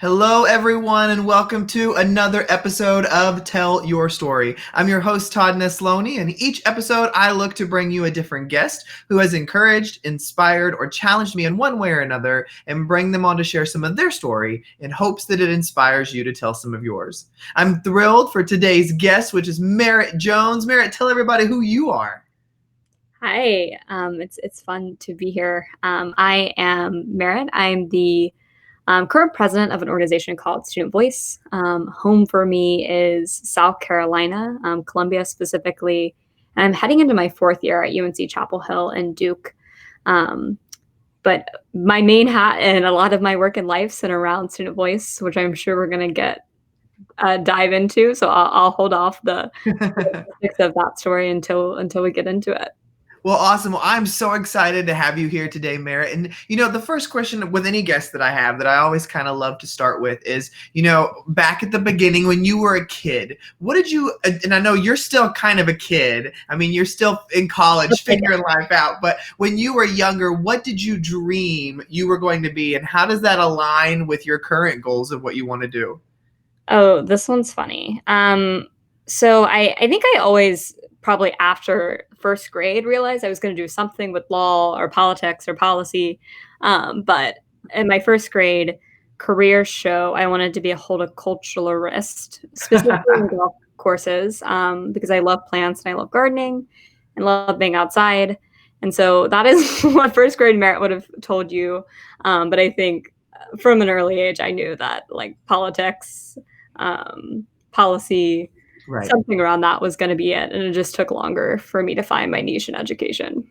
Hello, everyone, and welcome to another episode of Tell Your Story. I'm your host, Todd Nesloni, and each episode I look to bring you a different guest who has encouraged, inspired, or challenged me in one way or another and bring them on to share some of their story in hopes that it inspires you to tell some of yours. I'm thrilled for today's guest, which is Merrit Jones. Merrit, tell everybody who you are. Hi, it's fun to be here. I am Merrit. I'm the current president of an organization called Student Voice. Home for me is South Carolina, Columbia specifically. And I'm heading into my fourth year at UNC Chapel Hill and Duke. But my main hat and a lot of my work in life center around Student Voice, which I'm sure we're going to dive into. So I'll hold off the specifics of that story until we get into it. Well, awesome. Well, I'm so excited to have you here today, Merritt. And, the first question with any guest that I have that I always kind of love to start with is, back at the beginning when you were a kid, what did you, and I know you're still kind of a kid. I mean, you're still in college figuring life out, but when you were younger, what did you dream you were going to be? And how does that align with your current goals of what you want to do? Oh, this one's funny. So I think I always probably after first grade realized I was going to do something with law or politics or policy. But in my first grade career show, I wanted to be a horticulturalist, specifically in golf courses, because I love plants and I love gardening and love being outside. And so that is what first grade Merritt would have told you. But I think from an early age, I knew that like politics, policy, Right. something around that was going to be it. And it just took longer for me to find my niche in education.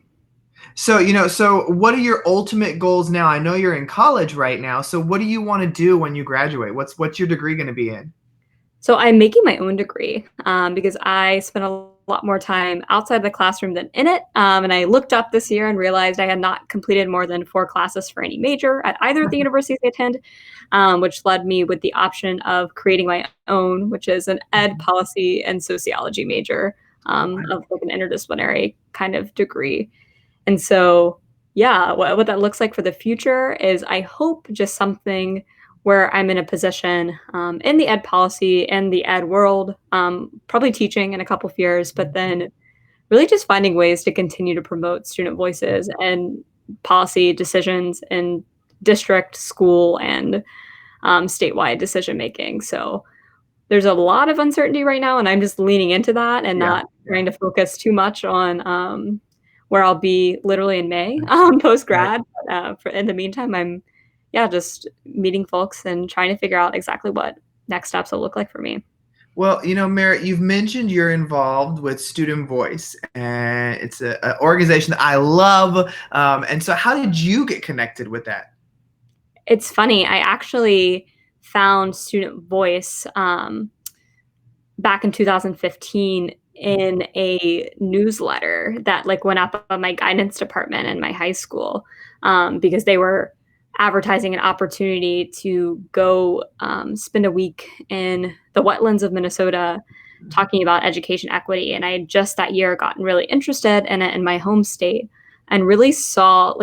So, so what are your ultimate goals now? I know you're in college right now. So what do you want to do when you graduate? What's your degree going to be in? So I'm making my own degree because I spent a lot more time outside the classroom than in it. And I looked up this year and realized I had not completed more than 4 classes for any major at either of the universities I attend, which led me with the option of creating my own, which is an ed policy and sociology major of like an interdisciplinary kind of degree. And so, yeah, what that looks like for the future is I hope just something where I'm in a position in the ed policy and the ed world, probably teaching in a couple of years, but then really just finding ways to continue to promote student voices and policy decisions in district, school, and statewide decision making. So there's a lot of uncertainty right now, and I'm just leaning into that and not trying to focus too much on where I'll be literally in May post grad. In the meantime, I'm just meeting folks and trying to figure out exactly what next steps will look like for me. Well, Merritt, you've mentioned you're involved with Student Voice, and it's an organization that I love. And so how did you get connected with that? It's funny. I actually found Student Voice back in 2015 in a newsletter that like went up on my guidance department in my high school because they were advertising an opportunity to go spend a week in the wetlands of Minnesota talking about education equity. And I had just that year gotten really interested in it in my home state and really saw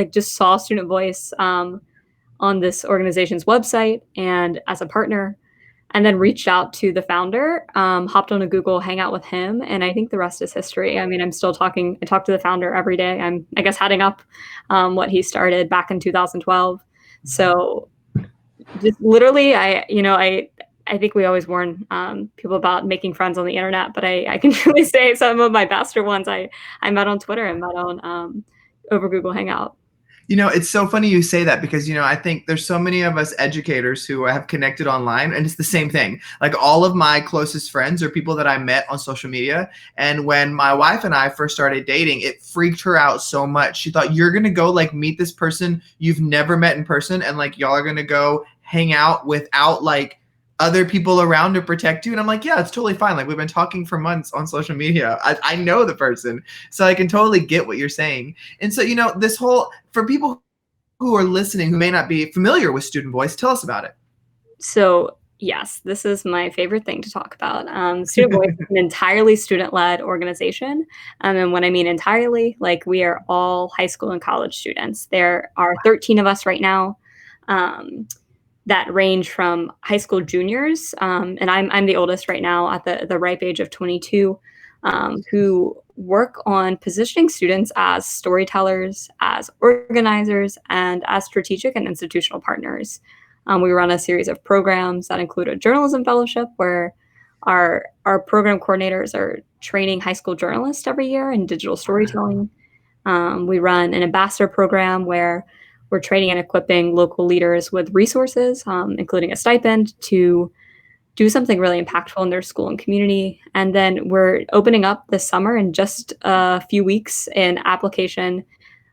Student Voice on this organization's website and as a partner, and then reached out to the founder, hopped on a Google Hangout with him, and I think the rest is history. I mean, I talk to the founder every day. I'm, I guess, heading up what he started back in 2012. So just literally, I think we always warn people about making friends on the internet, but I can really say some of my best ones I met on Twitter and met on over Google Hangout. It's so funny you say that because, I think there's so many of us educators who have connected online, and it's the same thing. Like all of my closest friends are people that I met on social media. And when my wife and I first started dating, it freaked her out so much. She thought, you're going to go like meet this person you've never met in person, and like y'all are going to go hang out without like other people around to protect you. And I'm like, yeah, it's totally fine. Like we've been talking for months on social media. I know the person, so I can totally get what you're saying. And so, this whole, for people who are listening, who may not be familiar with Student Voice, tell us about it. So yes, this is my favorite thing to talk about. Student Voice is an entirely student-led organization. And when I mean entirely, like we are all high school and college students. There are 13 of us right now. that range from high school juniors, and I'm the oldest right now at the ripe age of 22, who work on positioning students as storytellers, as organizers, and as strategic and institutional partners. We run a series of programs that include a journalism fellowship where our program coordinators are training high school journalists every year in digital Wow. storytelling. We run an ambassador program where we're training and equipping local leaders with resources, including a stipend to do something really impactful in their school and community. And then we're opening up this summer in just a few weeks an application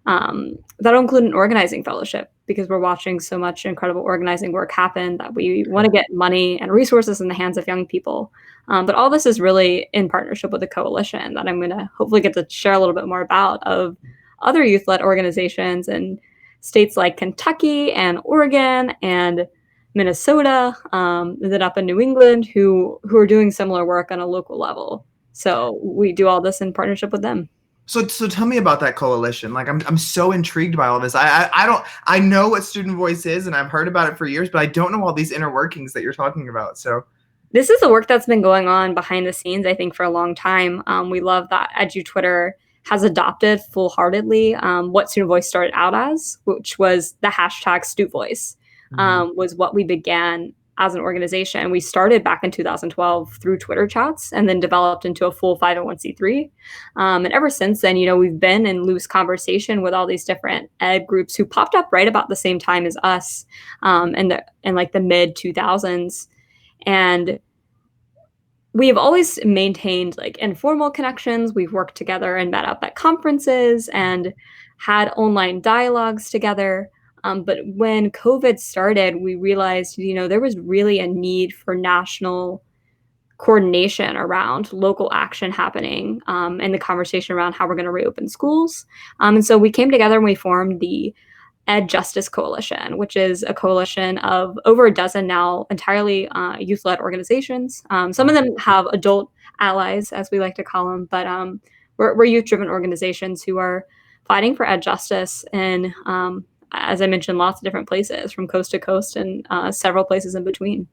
that'll include an organizing fellowship because we're watching so much incredible organizing work happen that we want to get money and resources in the hands of young people. But all this is really in partnership with a coalition that I'm going to hopefully get to share a little bit more about of other youth-led organizations in states like Kentucky and Oregon and Minnesota, and then up in New England who are doing similar work on a local level. So we do all this in partnership with them. So tell me about that coalition. Like I'm so intrigued by all this. I don't I know what student voice is and I've heard about it for years, but I don't know all these inner workings that you're talking about. So This is the work that's been going on behind the scenes, I think, for a long time. We love that EduTwitter has adopted full-heartedly what Student Voice started out as, which was the hashtag StudVoice, was what we began as an organization. We started back in 2012 through Twitter chats and then developed into a full 501c3. And ever since then, we've been in loose conversation with all these different ed groups who popped up right about the same time as us in like the mid 2000s. And we have always maintained like informal connections. We've worked together and met up at conferences and had online dialogues together. But when COVID started, we realized, there was really a need for national coordination around local action happening and the conversation around how we're going to reopen schools. And so we came together and we formed the Ed Justice Coalition, which is a coalition of over a dozen now entirely youth-led organizations. Some of them have adult allies, as we like to call them, but we're youth-driven organizations who are fighting for ed justice in, as I mentioned, lots of different places from coast to coast and several places in between.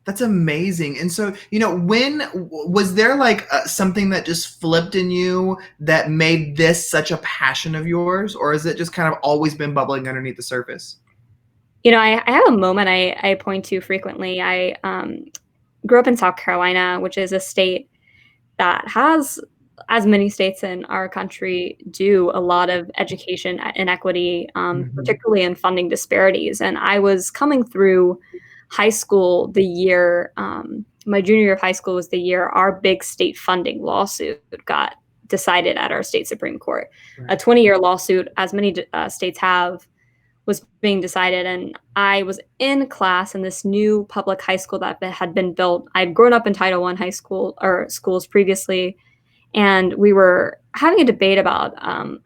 that's amazing. And so, when was there like something that just flipped in you that made this such a passion of yours, or has it just kind of always been bubbling underneath the surface? I have a moment I point to frequently. I grew up in South Carolina, which is a state that has, as many states in our country do, a lot of education inequity, Mhm. particularly in funding disparities. And I was coming through high school the year, my junior year of high school was the year our big state funding lawsuit got decided at our state Supreme Court. A Right. 20-year lawsuit, as many states have, was being decided. And I was in class in this new public high school that had been built. I'd grown up in Title I high school or schools previously, and we were having a debate about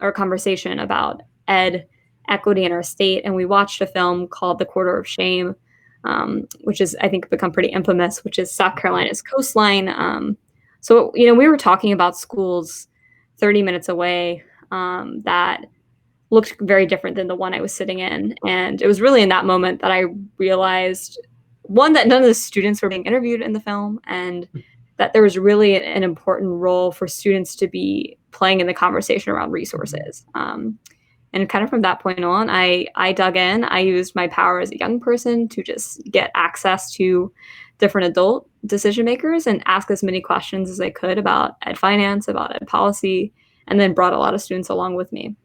or a conversation about ed equity in our state. And we watched a film called The Quarter of Shame, which is, I think, become pretty infamous, which is South Carolina's coastline. So, we were talking about schools 30 minutes away that looked very different than the one I was sitting in. And it was really in that moment that I realized, one, that none of the students were being interviewed in the film, and that there was really an important role for students to be playing in the conversation around Mhm. resources. And kind of from that point on, I dug in. I used my power as a young person to just get access to different adult decision makers and ask as many questions as I could about ed finance, about ed policy, and then brought a lot of students along with me.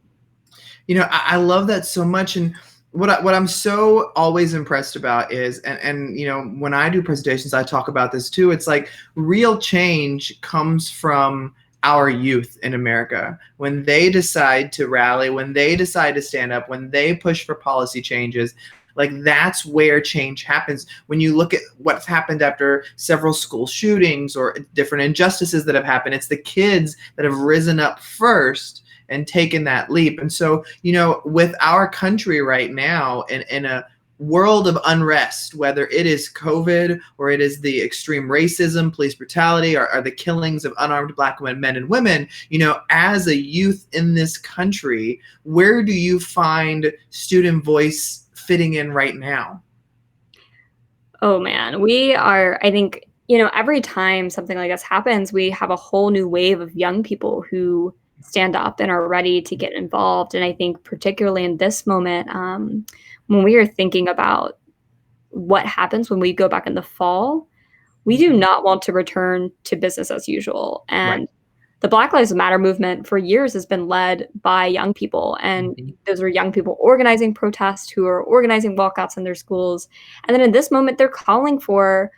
I love that so much. And what I'm so always impressed about is, and when I do presentations, I talk about this too. It's like real change comes from our youth in America when they decide to rally, when they decide to stand up, when they push for policy changes. Like that's where change happens. When you look at what's happened after several school shootings or different injustices that have happened, it's the kids that have risen up first and taken that leap. And so, with our country right now in a world of unrest, whether it is COVID or it is the extreme racism, police brutality, or the killings of unarmed Black men and women, as a youth in this country, where do you find student voice fitting in right now? Oh man, we are, I think, you know, every time something like this happens, we have a whole new wave of young people who stand up and are ready to get involved. And I think, particularly in this moment, when we are thinking about what happens when we go back in the fall, we do Mhm. not want to return to business as usual. Right. And the Black Lives Matter movement for years has been led by young people. And Mhm. those are young people organizing protests, who are organizing walkouts in their schools. And then in this moment, they're calling for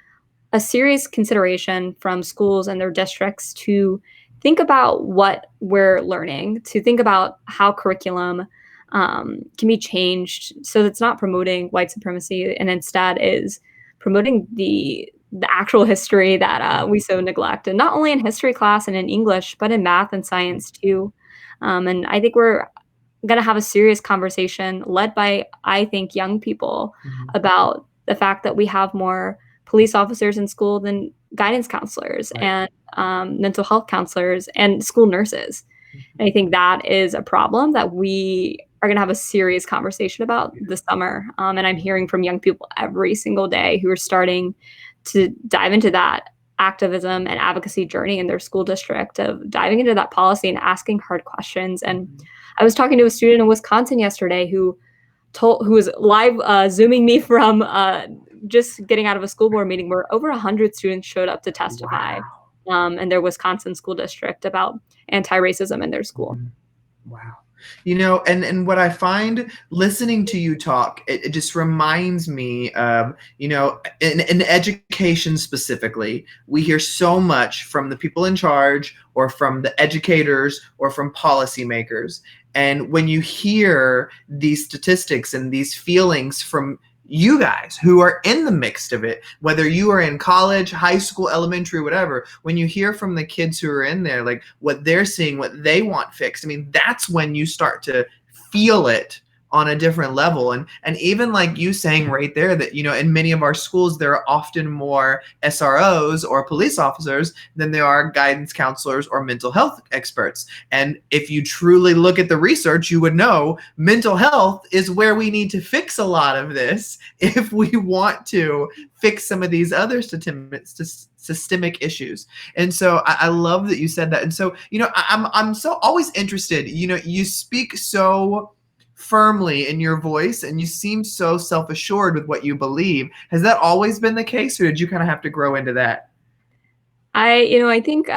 a serious consideration from schools and their districts to think about what we're learning, to think about how curriculum can be changed so that it's not promoting white supremacy and instead is promoting the actual history that we so neglect, and not only in history class and in English, but in math and science too. And I think we're going to have a serious conversation led by, I think, young people Mhm. about the fact that we have more police officers in school than guidance counselors Right. and mental health counselors and school nurses. Mhm. And I think that is a problem that we are going to have a serious conversation about Yeah. this summer. And I'm hearing from young people every single day who are starting to dive into that activism and advocacy journey in their school district, of diving into that policy and asking hard questions. And Mhm. I was talking to a student in Wisconsin yesterday who was live zooming me from just getting out of a school board meeting where over 100 students showed up to testify Wow. in their Wisconsin school district about anti-racism in their school. Mhm. Wow. You know, and what I find listening to you talk, it just reminds me of, you know, in education specifically, we hear so much from the people in charge or from the educators or from policymakers. And when you hear these statistics and these feelings from you guys who are in the mix of it, whether you are in college, high school, elementary, whatever, when you hear from the kids who are in there, like what they're seeing, what they want fixed, I mean, that's when you start to feel it on a different level. And even like you saying right there that, you know, in many of our schools, there are often more SROs or police officers than there are guidance counselors or mental health experts. And if you truly look at the research, you would know mental health is where we need to fix a lot of this if we want to fix some of these other systemic issues. And so I love that you said that. And so, you know, I'm so always interested. You know, you speak so firmly in your voice and you seem so self-assured with what you believe. Has that always been the case, or did you kind of have to grow into that? I think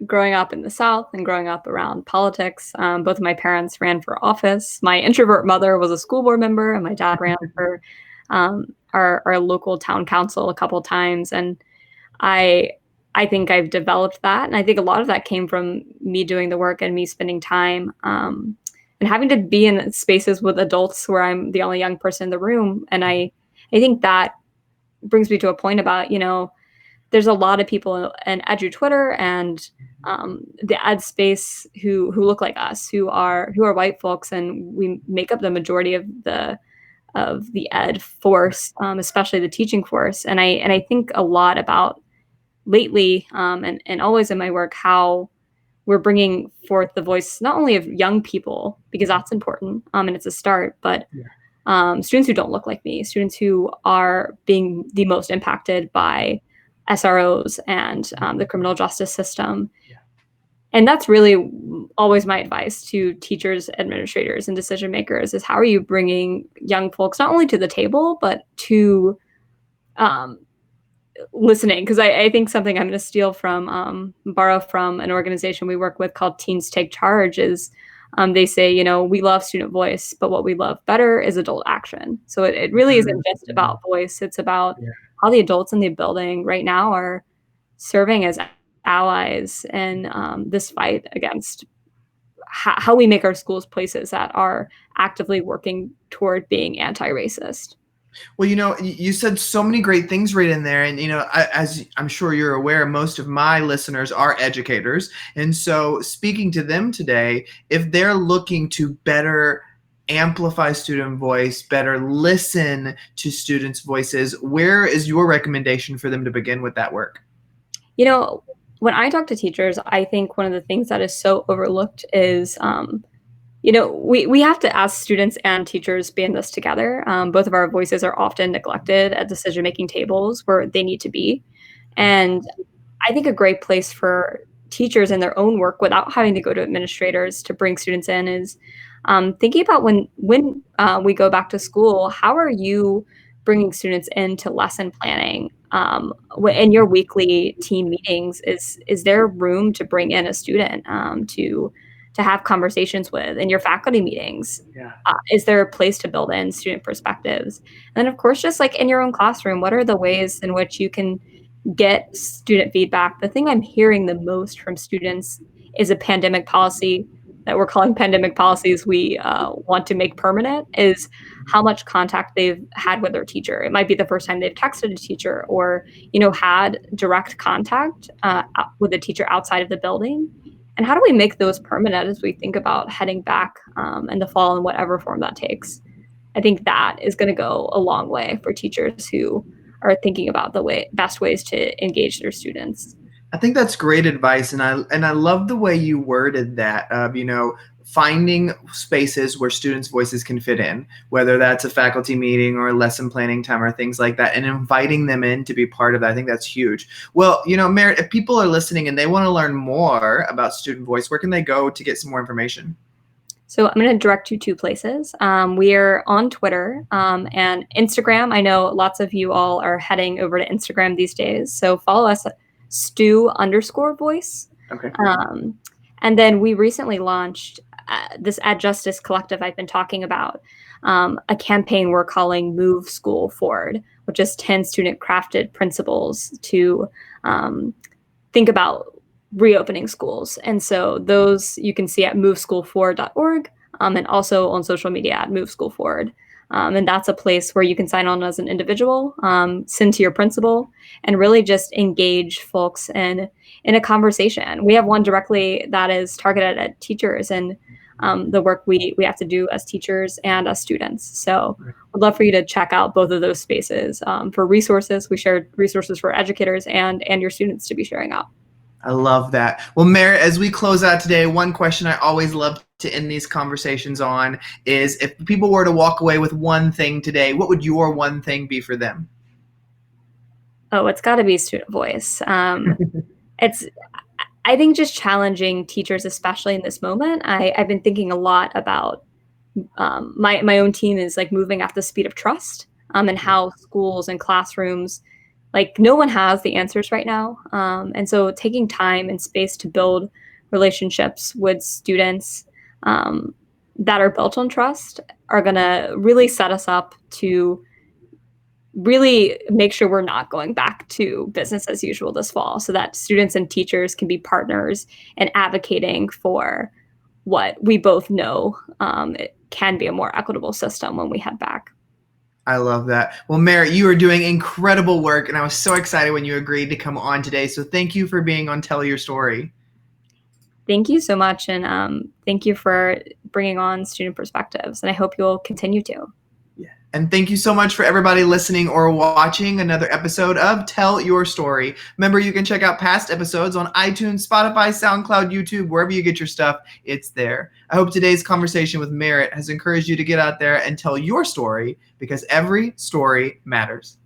growing up in the South and growing up around politics, both of my parents ran for office. My introvert mother was a school board member, and my dad ran for our local town council a couple times. And I I think I've developed that, and I think a lot of that came from me doing the work and me spending time and having to be in spaces with adults where I'm the only young person in the room. And I think that brings me to a point about, there's a lot of people in edu Twitter and the ed space who look like us, who are white folks, and we make up the majority of the ed force, especially the teaching force. And I think a lot about lately, and always in my work, how we're bringing forth the voice not only of young people, because that's important, and it's a start, but Yeah. students who don't look like me, students who are being the most impacted by SROs and the criminal justice system. Yeah. And that's really always my advice to teachers, administrators, and decision makers: is how are you bringing young folks not only to the table, but to um, listening? Because I think something I'm going to borrow from an organization we work with called Teens Take Charge is they say, we love student voice, but what we love better is adult action. So it really isn't just Mhm. about voice, it's about Yeah. how the adults in the building right now are serving as allies in this fight against how we make our schools places that are actively working toward being anti-racist. Well, you know, you said so many great things right in there. And, you know, as I'm sure you're aware, most of my listeners are educators. And so, speaking to them today, if they're looking to better amplify student voice, better listen to students' voices, where is your recommendation for them to begin with that work? You know, when I talk to teachers, I think one of the things that is so overlooked is, we have to ask students and teachers be in this together. Both of our voices are often neglected at decision-making tables where they need to be. And I think a great place for teachers in their own work without having to go to administrators to bring students in is thinking about when we go back to school, how are you bringing students into lesson planning? In your weekly team meetings, is there room to bring in a student to have conversations with in your faculty meetings? Yeah. Is there a place to build in student perspectives? And then, of course, just like in your own classroom, what are the ways in which you can get student feedback? The thing I'm hearing the most from students is a pandemic policy that we're calling pandemic policies we want to make permanent, is how much contact they've had with their teacher. It might be the first time they've texted a teacher or, had direct contact with a teacher outside of the building. And how do we make those permanent as we think about heading back in the fall in whatever form that takes? I think that is going to go a long way for teachers who are thinking about the best ways to engage their students. I think that's great advice, and I love the way you worded that. Finding spaces where students' voices can fit in, whether that's a faculty meeting or a lesson planning time or things like that, and inviting them in to be part of that. I think that's huge. Well, Merritt, if people are listening and they want to learn more about student voice, where can they go to get some more information? So I'm going to direct you to places. We are on Twitter and Instagram. I know lots of you all are heading over to Instagram these days. So follow us at stu_voice. Okay. And then we recently launched this Ad Justice Collective I've been talking about, a campaign we're calling Move School Forward, which is 10 student crafted principles to think about reopening schools. And so those you can see at moveschoolforward.org and also on social media at Move School Forward. And that's a place where you can sign on as an individual, send to your principal, and really just engage folks in a conversation. We have one directly that is targeted at teachers and the work we have to do as teachers and as students. So I'd love for you to check out both of those spaces for resources. We share resources for educators and your students to be sharing out. I love that. Well, Merritt, as we close out today, one question I always love to end these conversations on is, if people were to walk away with one thing today, what would your one thing be for them? Oh, it's got to be student voice. It's, I think, just challenging teachers, especially in this moment. I've been thinking a lot about my own team is like moving at the speed of trust and how schools and classrooms, like, no one has the answers right now. And so taking time and space to build relationships with students that are built on trust are going to really set us up to really make sure we're not going back to business as usual this fall, so that students and teachers can be partners in advocating for what we both know it can be a more equitable system when we head back. I love that. Well, Merritt, you are doing incredible work, and I was so excited when you agreed to come on today. So thank you for being on Tell Your Story. Thank you so much, and thank you for bringing on student perspectives, and I hope you'll continue to. Yeah. And thank you so much for everybody listening or watching another episode of Tell Your Story. Remember, you can check out past episodes on iTunes, Spotify, SoundCloud, YouTube, wherever you get your stuff, it's there. I hope today's conversation with Merritt has encouraged you to get out there and tell your story, because every story matters.